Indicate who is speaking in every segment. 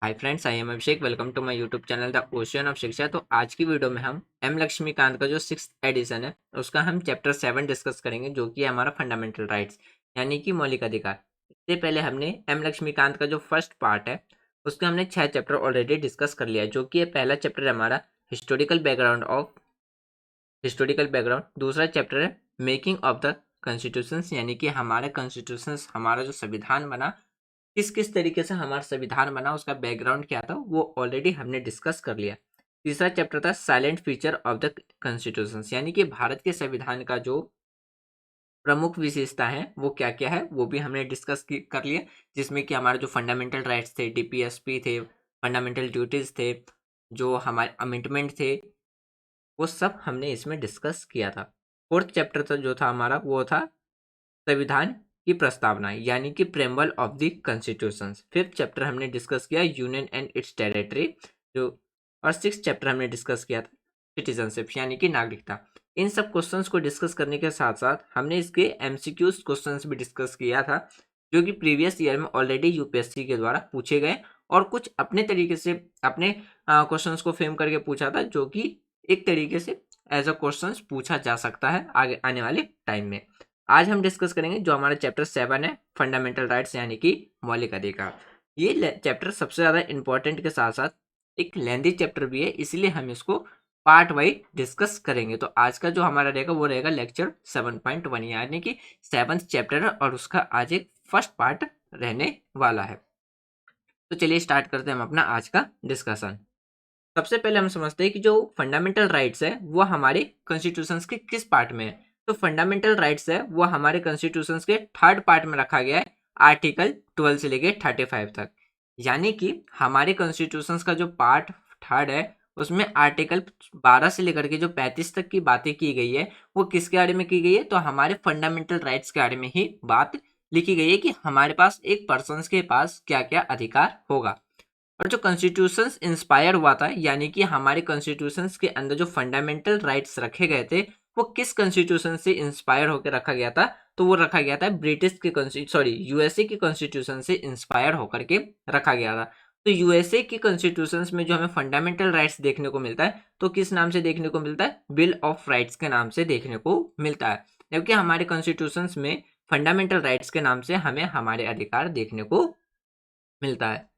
Speaker 1: Hi friends, I am Abhishek. Welcome to my YouTube channel the ocean of Shiksha. तो आज की video में हम एम लक्ष्मीकांत का जो 6th एडिशन है उसका हम चैप्टर 7 डिस्कस करेंगे, जो कि है हमारा फंडामेंटल राइट्स यानी कि मौलिक अधिकार। इससे पहले हमने एम लक्ष्मीकांत का जो फर्स्ट पार्ट है उसका हमने 6 चैप्टर ऑलरेडी डिस्कस कर लिया है, जो कि पहला चैप्टर है हमारा हिस्टोरिकल बैकग्राउंड। दूसरा चैप्टर है मेकिंग ऑफ द कॉन्स्टिट्यूशंस, यानी कि हमारा कॉन्स्टिट्यूशंस, हमारा जो संविधान बना, किस किस तरीके से हमारा संविधान बना, उसका बैकग्राउंड क्या था, वो ऑलरेडी हमने डिस्कस कर लिया। तीसरा चैप्टर था silent feature of the constitutions, यानी कि भारत के संविधान का जो प्रमुख विशेषता है वो क्या क्या है वो भी हमने डिस्कस कर लिया, जिसमें कि हमारे जो फंडामेंटल राइट्स थे, डीपीएसपी थे, फंडामेंटल ड्यूटीज थे, जो हमारे अमेंडमेंट थे, वो सब हमने इसमें डिस्कस किया था। फोर्थ चैप्टर था जो था हमारा, वो था संविधान की प्रस्तावना, यानी कि preamble of the constitution. Fifth chapter हमने डिस्कस किया यूनियन एंड इट्स टेरिटरी जो, और सिक्स चैप्टर हमने डिस्कस किया था सिटीजनशिप, यानी कि नागरिकता। इन सब क्वेश्चंस को डिस्कस करने के साथ साथ हमने इसके एमसीक्यूज क्वेश्चंस भी डिस्कस किया था, जो कि प्रीवियस ईयर में ऑलरेडी यूपीएससी के द्वारा पूछे गए, और कुछ अपने तरीके से अपने क्वेश्चंस को फ्रेम करके पूछा था, जो कि एक तरीके से एज अ क्वेश्चंस पूछा जा सकता है आगे आने वाले टाइम में। आज हम डिस्कस करेंगे जो हमारा चैप्टर 7 है, फंडामेंटल राइट्स यानी कि मौलिक अधिकार। ये चैप्टर सबसे ज़्यादा इंपॉर्टेंट के साथ साथ एक लेंदी चैप्टर भी है, इसलिए हम इसको पार्ट वाइज डिस्कस करेंगे। तो आज का जो हमारा रहेगा वो रहेगा लेक्चर 7.1, यानी कि 7th चैप्टर है, और उसका आज एक फर्स्ट पार्ट रहने वाला है। तो चलिए स्टार्ट करते हैं हम अपना आज का डिस्कशन। सबसे पहले हम समझते हैं कि जो फंडामेंटल राइट्स है वो हमारे कॉन्स्टिट्यूशंस के किस पार्ट में है। तो फंडामेंटल राइट्स है वो हमारे कॉन्स्टिट्यूशंस के थर्ड पार्ट में रखा गया है, आर्टिकल 12 से लेके 35 तक। यानी कि हमारे कॉन्स्टिट्यूशंस का जो पार्ट थर्ड है उसमें आर्टिकल 12 से लेकर के जो 35 तक की बातें की गई है वो किसके बारे में की गई है, तो हमारे फंडामेंटल राइट्स के बारे में ही बात लिखी गई है कि हमारे पास एक पर्सन के पास क्या क्या अधिकार होगा। और जो कॉन्स्टिट्यूशन इंस्पायर हुआ था, यानी कि हमारे कॉन्स्टिट्यूशन के अंदर जो फंडामेंटल राइट्स रखे गए थे वो किस कॉन्स्टिट्यूशन से इंस्पायर होकर रखा गया था, तो वो रखा गया था ब्रिटिश के यूएसए के कॉन्स्टिट्यूशन से इंस्पायर होकर के रखा गया था। तो यूएसए के कॉन्स्टिट्यूशन में जो हमें फंडामेंटल राइट्स देखने को मिलता है, तो किस नाम से देखने को मिलता है, बिल ऑफ राइट्स के नाम से देखने को मिलता है। जबकि हमारे कॉन्स्टिट्यूशन में फंडामेंटल राइट्स के नाम से हमें हमारे अधिकार देखने को मिलता है।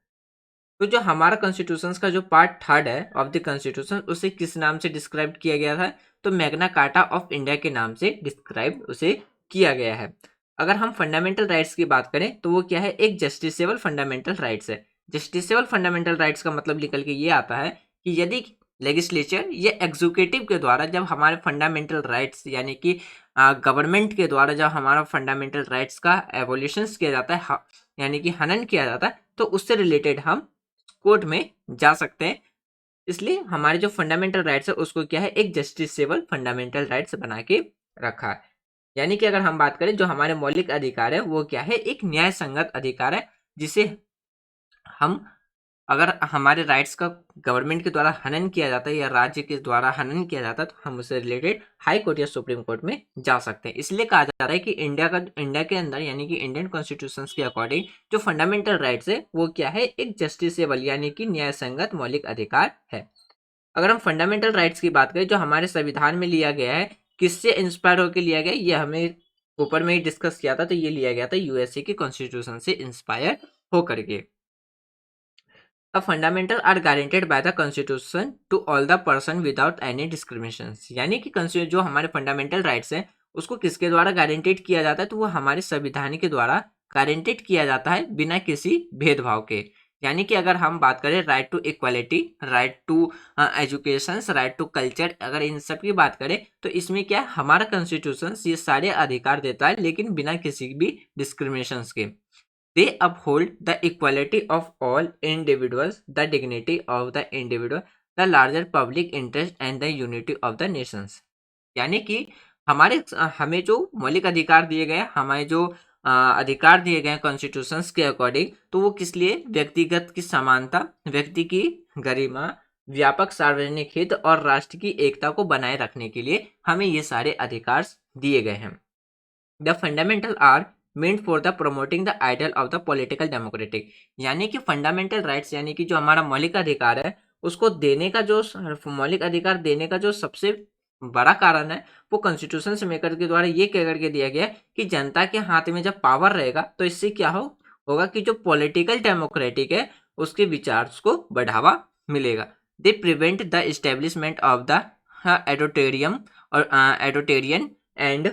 Speaker 1: तो जो हमारा कॉन्स्टिट्यूशन का जो पार्ट थर्ड है ऑफ द कॉन्स्टिट्यूशन, उसे किस नाम से डिस्क्राइब किया गया था, तो मैग्ना कार्टा ऑफ इंडिया के नाम से डिस्क्राइब उसे किया गया है। अगर हम फंडामेंटल राइट्स की बात करें तो वो क्या है, एक जस्टिसेबल फंडामेंटल राइट्स है। जस्टिसेबल फंडामेंटल राइट्स का मतलब निकल के ये आता है कि यदि लेजिस्लेचर या एग्जीक्यूटिव के द्वारा जब हमारे फंडामेंटल राइट्स, यानी कि गवर्नमेंट के द्वारा जब हमारा फंडामेंटल राइट्स का एवोल्यूशन किया जाता है, यानी कि हनन किया जाता है, तो उससे रिलेटेड हम कोर्ट में जा सकते हैं। इसलिए हमारे जो फंडामेंटल राइट्स है उसको क्या है, एक जस्टिसेबल फंडामेंटल राइट्स बना के रखा है। यानी कि अगर हम बात करें जो हमारे मौलिक अधिकार है वो क्या है, एक न्याय संगत अधिकार है, जिसे हम, अगर हमारे राइट्स का गवर्नमेंट के द्वारा हनन किया जाता है या राज्य के द्वारा हनन किया जाता है, तो हम उससे रिलेटेड हाई कोर्ट या सुप्रीम कोर्ट में जा सकते हैं। इसलिए कहा जा रहा है कि इंडिया के अंदर, यानी कि इंडियन कॉन्स्टिट्यूशन के अकॉर्डिंग जो फंडामेंटल राइट्स है वो क्या है, एक जस्टिसेबल यानी कि न्याय संगत मौलिक अधिकार है। अगर हम फंडामेंटल राइट्स की बात करें जो हमारे संविधान में लिया गया है, किससे इंस्पायर होकर लिया गया, ये हमें ऊपर में ही डिस्कस किया था। तो ये लिया गया था यूएसए के कॉन्स्टिट्यूशन से इंस्पायर होकर के। A fundamental are guaranteed by the constitution to all the person without any discrimination, यानी कि जो हमारे फंडामेंटल राइट्स हैं उसको किसके द्वारा गारंटेड किया जाता है, तो वो हमारे संविधान के द्वारा गारंटेड किया जाता है बिना किसी भेदभाव के। यानी कि अगर हम बात करें right to equality, right to education, right to culture, अगर इन सब की बात करें तो इसमें क्या है, हमारा कॉन्स्टिट्यूशन ये सारे अधिकार देता है लेकिन बिना किसी भी डिस्क्रिमिनेशन के। They uphold the equality of all individuals, the dignity of the individual, the larger public interest and the unity of the nations। यानी कि हमें जो मौलिक अधिकार दिए गए, हमारे जो अधिकार दिए गए कॉन्स्टिट्यूशन के अकॉर्डिंग, तो वो किस लिए, व्यक्तिगत की समानता, व्यक्ति की गरिमा, व्यापक सार्वजनिक हित और राष्ट्र की एकता को बनाए रखने के लिए हमें ये सारे अधिकार दिए गए हैं। The fundamental are meant for the promoting the ideal of the political democratic। यानी कि फंडामेंटल राइट्स यानी कि जो हमारा मौलिक अधिकार है उसको देने का जो मौलिक अधिकार देने का जो सबसे बड़ा कारण है वो कॉन्स्टिट्यूशन से मेकर के द्वारा ये कह करके दिया गया कि जनता के हाथ में जब पावर रहेगा तो इससे क्या होगा कि जो पॉलिटिकल डेमोक्रेटिक है उसके विचार को बढ़ावा मिलेगा। They prevent the establishment of the एडोटेरियम और authoritarian and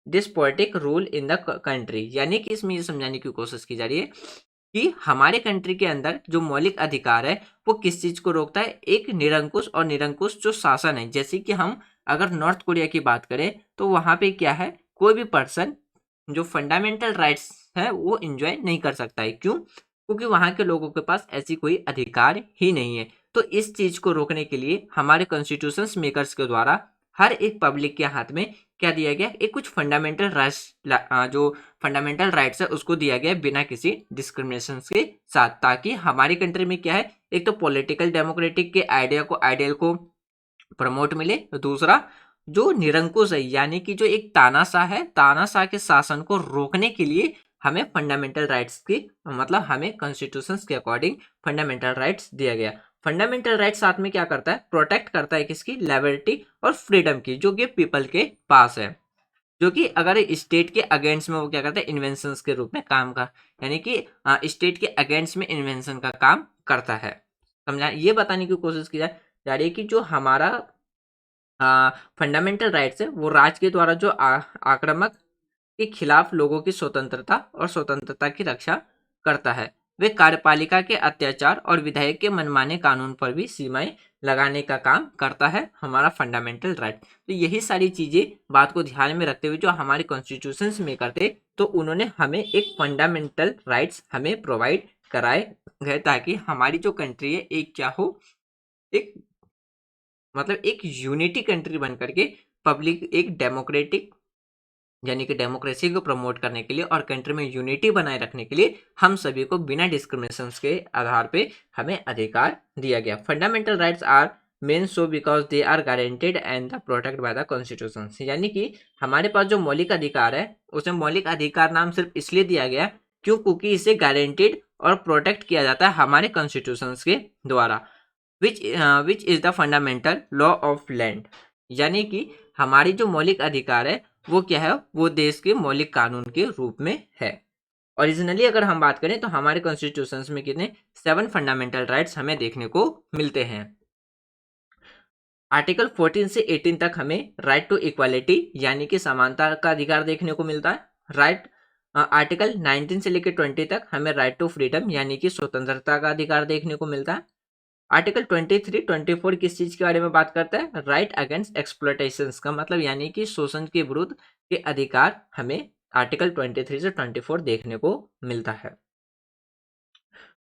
Speaker 1: despotic rule in the country. यानी कि इसमें ये समझाने की कोशिश की जा रही है कि हमारे कंट्री के अंदर जो मौलिक अधिकार है वो किस चीज को रोकता है, एक निरंकुश और निरंकुश जो शासन है। जैसे कि हम अगर नॉर्थ कोरिया की बात करें तो वहां पे क्या है, कोई भी पर्सन जो फंडामेंटल राइट्स है वो एंजॉय नहीं कर सकता है। क्यों? क्योंकि वहां के लोगों के पास ऐसी कोई अधिकार ही नहीं है। तो इस चीज को रोकने के लिए हमारे कॉन्स्टिट्यूशन मेकर्स के द्वारा हर एक पब्लिक के हाथ में क्या दिया गया, एक कुछ फंडामेंटल राइट्स जो फंडामेंटल राइट्स है उसको दिया गया बिना किसी डिस्क्रिमिनेशन के साथ, ताकि हमारी कंट्री में क्या है, एक तो पॉलिटिकल डेमोक्रेटिक के आइडियल को प्रमोट मिले, दूसरा जो निरंकुश है यानी कि जो एक तानाशाह के शासन को रोकने के लिए हमें फंडामेंटल राइट्स की मतलब हमें कॉन्स्टिट्यूशन के अकॉर्डिंग फंडामेंटल राइट्स दिया गया। फंडामेंटल राइट्स साथ में क्या करता है, प्रोटेक्ट करता है किसकी, लिबर्टी और फ्रीडम की, जो कि पीपल के पास है, जो कि अगर स्टेट के अगेंस्ट में वो क्या करता है, इन्वेंशन के रूप में काम का, यानी कि स्टेट के अगेंस्ट में इन्वेंशन का काम करता है। समझा? ये बताने की कोशिश की जा रही है कि जो हमारा फंडामेंटल राइट्स है वो राज्य के द्वारा जो आक्रामक के खिलाफ लोगों की स्वतंत्रता और स्वतंत्रता की रक्षा करता है। वे कार्यपालिका के अत्याचार और विधायक के मनमाने कानून पर भी सीमाएं लगाने का काम करता है हमारा फंडामेंटल राइट। तो यही सारी चीजें बात को ध्यान में रखते हुए जो हमारे कॉन्स्टिट्यूशन में करते, तो उन्होंने हमें एक फंडामेंटल राइट्स हमें प्रोवाइड कराए गए ताकि हमारी जो कंट्री है एक क्या हो, एक मतलब एक यूनिटी कंट्री बन करके पब्लिक एक डेमोक्रेटिक यानी कि डेमोक्रेसी को प्रमोट करने के लिए और कंट्री में यूनिटी बनाए रखने के लिए हम सभी को बिना डिस्क्रिमिनेशन के आधार पे हमें अधिकार दिया गया। Fundamental rights are main so because they are guaranteed and the protect by the constitution. यानी कि हमारे पास जो मौलिक अधिकार है उसे मौलिक अधिकार नाम सिर्फ इसलिए दिया गया क्यों, क्योंकि इसे गारंटेड और प्रोटेक्ट किया जाता है हमारे कॉन्स्टिट्यूशन के द्वारा, which is the fundamental law of land. यानी कि हमारी जो मौलिक अधिकार है वो क्या है, वो देश के मौलिक कानून के रूप में है। ओरिजिनली अगर हम बात करें तो हमारे कॉन्स्टिट्यूशन में कितने 7 फंडामेंटल राइट्स हमें देखने को मिलते हैं। आर्टिकल 14 से 18 तक हमें राइट टू इक्वालिटी यानी कि समानता का अधिकार देखने को मिलता है। आर्टिकल 19 से लेकर 20 तक हमें राइट टू फ्रीडम यानी कि स्वतंत्रता का अधिकार देखने को मिलता है। आर्टिकल 23, 24 किस चीज के बारे में बात करता है, राइट अगेंस्ट एक्सप्लॉयटेशन का मतलब यानी कि शोषण के विरुद्ध के अधिकार हमें आर्टिकल 23 से 24 देखने को मिलता है।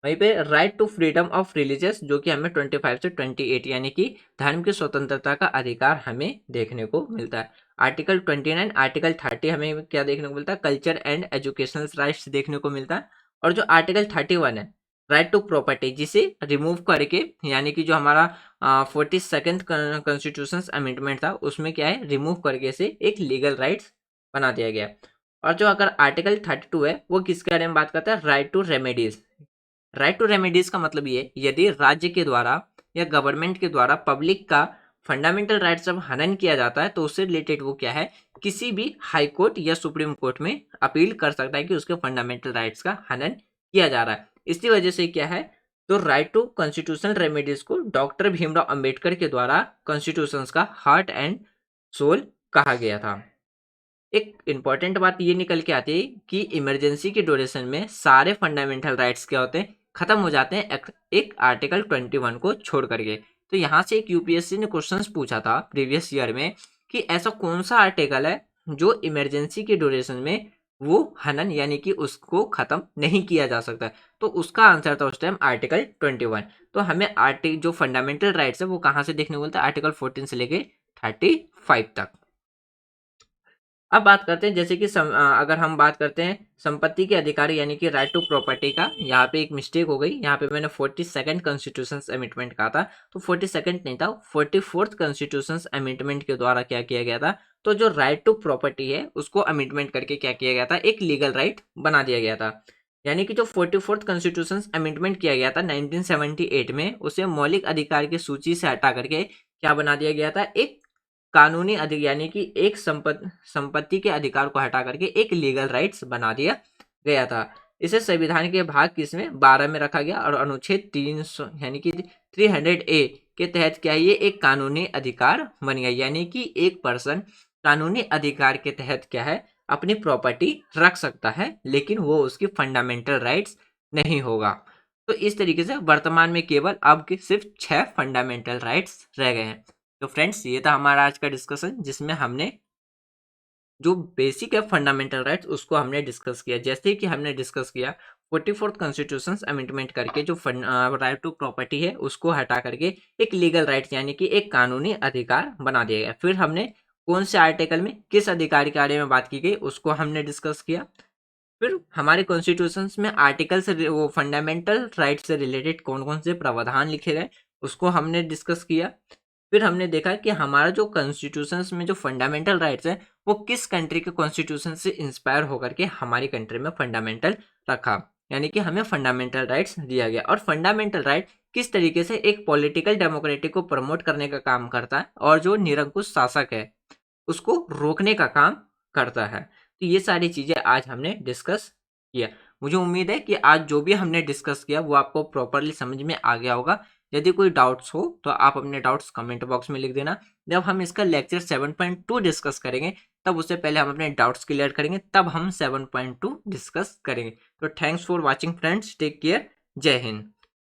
Speaker 1: वहीं पे right to freedom of religious जो कि हमें 25 से 28 यानी कि धर्म की स्वतंत्रता का अधिकार हमें देखने को मिलता है। आर्टिकल 29, आर्टिकल 30 हमें क्या देखने को मिलता है, कल्चर एंड एजुकेशनल राइट्स देखने को मिलता है। और जो आर्टिकल 31 है राइट टू प्रॉपर्टी, जिसे रिमूव करके यानी कि जो हमारा 42nd कॉन्स्टिट्यूशन अमेंडमेंट था उसमें क्या है, रिमूव करके से एक लीगल राइट्स बना दिया गया। और जो अगर आर्टिकल 32 है वो किसके बारे में बात करता है, right to remedies. Right to remedies का मतलब ये, यदि राज्य के द्वारा या गवर्नमेंट के द्वारा पब्लिक का फंडामेंटल राइट्स जब हनन किया जाता है तो उससे रिलेटेड वो क्या है, किसी भी हाई कोर्ट या सुप्रीम कोर्ट में अपील कर सकता है कि उसके फंडामेंटल राइट्स का हनन किया जा रहा है। इसी वजह से क्या है, तो राइट टू कॉन्स्टिट्यूशनल रेमेडीज को डॉक्टर भीमराव अंबेडकर के द्वारा कॉन्स्टिट्यूशन का हार्ट एंड सोल कहा गया था। एक इंपॉर्टेंट बात ये निकल के आती है कि इमरजेंसी की ड्यूरेशन में सारे फंडामेंटल राइट्स क्या होते हैं, खत्म हो जाते हैं एक आर्टिकल 21 को छोड़ करके। तो यहाँ से एक यूपीएससी ने क्वेश्चंस पूछा था प्रीवियस ईयर में कि ऐसा कौन सा आर्टिकल है जो इमरजेंसी की ड्यूरेशन में वो हनन यानी कि उसको खत्म नहीं किया जा सकता, तो उसका आंसर था उस टाइम आर्टिकल 21। तो हमें जो फंडामेंटल राइट्स है वो कहाँ से देखने को मिलता है, आर्टिकल 14 से लेके 35 तक। अब बात करते हैं जैसे कि अगर हम बात करते हैं संपत्ति के अधिकार यानी कि राइट टू प्रॉपर्टी का, यहाँ पे एक मिस्टेक हो गई, यहाँ पे मैंने 42nd कॉन्स्टिट्यूशन अमेंडमेंट कहा था, तो 42nd नहीं था, 44th कॉन्स्टिट्यूशन अमेंडमेंट के द्वारा क्या किया गया था, तो जो राइट टू प्रॉपर्टी है उसको अमेंडमेंट करके क्या किया गया था, एक लीगल राइट बना दिया गया था। यानी कि जो 44th कॉन्स्टिट्यूशन अमेंडमेंट किया गया था 1978 में, उसे मौलिक अधिकार की सूची से हटा करके क्या बना दिया गया था, एक कानूनी अधिकार यानी कि एक संपत्ति के अधिकार को हटा करके एक लीगल राइट्स बना दिया गया था। इसे संविधान के भाग किसमें 12 में रखा गया और अनुच्छेद 300 यानी कि 300A के तहत क्या है, ये एक कानूनी अधिकार बन गया। यानी कि एक पर्सन कानूनी अधिकार के तहत क्या है, अपनी प्रॉपर्टी रख सकता है, लेकिन वो उसकी फंडामेंटल राइट्स नहीं होगा। तो इस तरीके से वर्तमान में केवल अब के सिर्फ 6 फंडामेंटल राइट्स रह गए हैं। तो फ्रेंड्स ये था हमारा आज का डिस्कशन, जिसमें हमने जो बेसिक है फंडामेंटल राइट्स उसको हमने डिस्कस किया। जैसे कि हमने डिस्कस किया 44th कॉन्स्टिट्यूशन अमेंडमेंट करके जो राइट टू प्रॉपर्टी है उसको हटा करके एक लीगल राइट्स यानी कि एक कानूनी अधिकार बना दिया गया। फिर हमने कौन से आर्टिकल में किस अधिकार के बारे में बात की गई उसको हमने डिस्कस किया। फिर हमारे कॉन्स्टिट्यूशन में आर्टिकल से वो फंडामेंटल राइट से रिलेटेड कौन कौन से प्रावधान लिखे गए उसको हमने डिस्कस किया। फिर हमने देखा कि हमारा जो कॉन्स्टिट्यूशन में जो फंडामेंटल राइट्स है वो किस कंट्री के कॉन्स्टिट्यूशन से इंस्पायर होकर के हमारी कंट्री में फंडामेंटल रखा, यानी कि हमें फंडामेंटल राइट्स दिया गया। और फंडामेंटल राइट किस तरीके से एक पॉलिटिकल डेमोक्रेसी को प्रमोट करने का काम करता है और जो निरंकुश शासक है उसको रोकने का काम करता है। तो ये सारी चीज़ें आज हमने डिस्कस किया। मुझे उम्मीद है कि आज जो भी हमने डिस्कस किया वो आपको प्रॉपरली समझ में आ गया होगा। यदि कोई डाउट्स हो तो आप अपने डाउट्स कमेंट बॉक्स में लिख देना। जब हम इसका लेक्चर 7.2 डिस्कस करेंगे तब उससे पहले हम अपने डाउट्स क्लियर करेंगे, तब हम 7.2 डिस्कस करेंगे। तो thanks for watching friends, take care, जय हिंद।